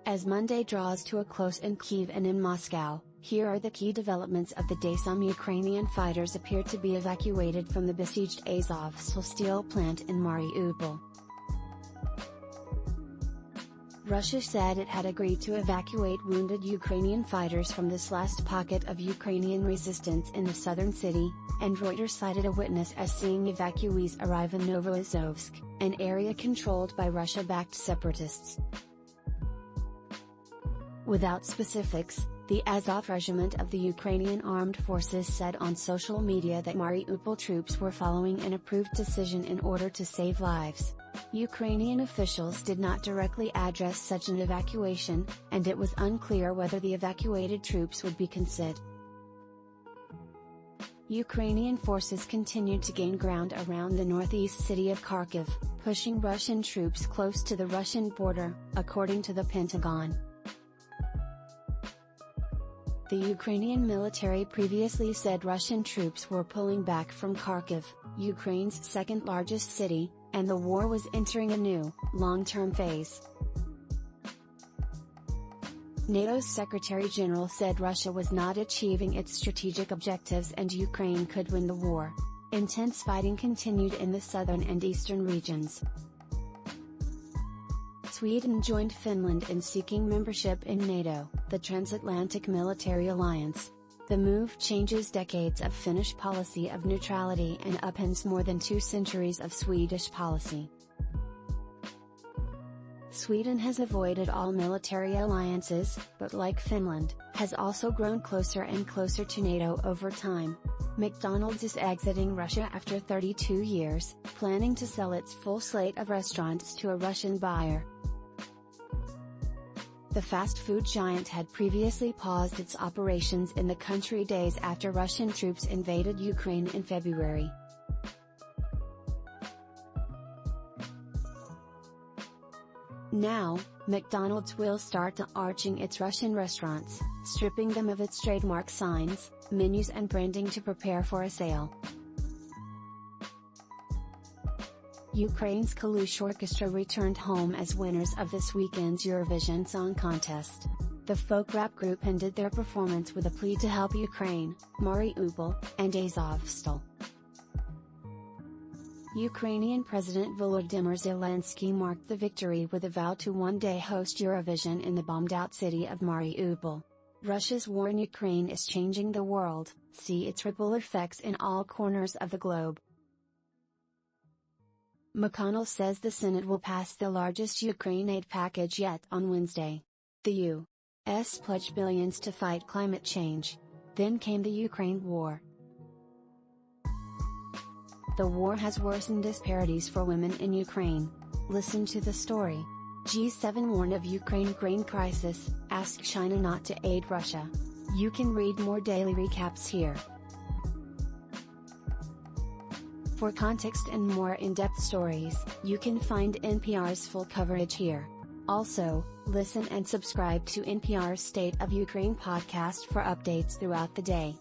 As Monday draws to a close in Kyiv and in Moscow, here are the key developments of the day. Some Ukrainian fighters appear to be evacuated from the besieged Azovstal steel plant in Mariupol. Russia said it had agreed to evacuate wounded Ukrainian fighters from this last pocket of Ukrainian resistance in the southern city, and Reuters cited a witness as seeing evacuees arrive in Novoazovsk, an area controlled by Russia-backed separatists. Without specifics, the Azov Regiment of the Ukrainian Armed Forces said on social media that Mariupol troops were following an approved decision in order to save lives. Ukrainian officials did not directly address such an evacuation, and it was unclear whether the evacuated troops would be considered. Ukrainian forces continued to gain ground around the northeast city of Kharkiv, pushing Russian troops close to the Russian border, according to the Pentagon. The Ukrainian military previously said Russian troops were pulling back from Kharkiv, Ukraine's second-largest city, and the war was entering a new, long-term phase. NATO's Secretary-General said Russia was not achieving its strategic objectives and Ukraine could win the war. Intense fighting continued in the southern and eastern regions. Sweden joined Finland in seeking membership in NATO, the transatlantic military alliance. The move changes decades of Finnish policy of neutrality and upends more than 2 centuries of Swedish policy. Sweden has avoided all military alliances, but like Finland, has also grown closer and closer to NATO over time. McDonald's is exiting Russia after 32 years, planning to sell its full slate of restaurants to a Russian buyer. The fast food giant had previously paused its operations in the country days after Russian troops invaded Ukraine in February. Now, McDonald's will start arching its Russian restaurants, stripping them of its trademark signs, menus and branding to prepare for a sale. Ukraine's Kalush Orchestra returned home as winners of this weekend's Eurovision Song Contest. The folk rap group ended their performance with a plea to help Ukraine, Mariupol, and Azovstal. Ukrainian President Volodymyr Zelensky marked the victory with a vow to one day host Eurovision in the bombed-out city of Mariupol. Russia's war in Ukraine is changing the world, see its ripple effects in all corners of the globe. McConnell says the Senate will pass the largest Ukraine aid package yet on Wednesday. The U.S. pledged billions to fight climate change. Then came the Ukraine war. The war has worsened disparities for women in Ukraine. Listen to the story. G7 warn of Ukraine grain crisis, ask China not to aid Russia. You can read more daily recaps here. For context and more in-depth stories, you can find NPR's full coverage here. Also, listen and subscribe to NPR's State of Ukraine podcast for updates throughout the day.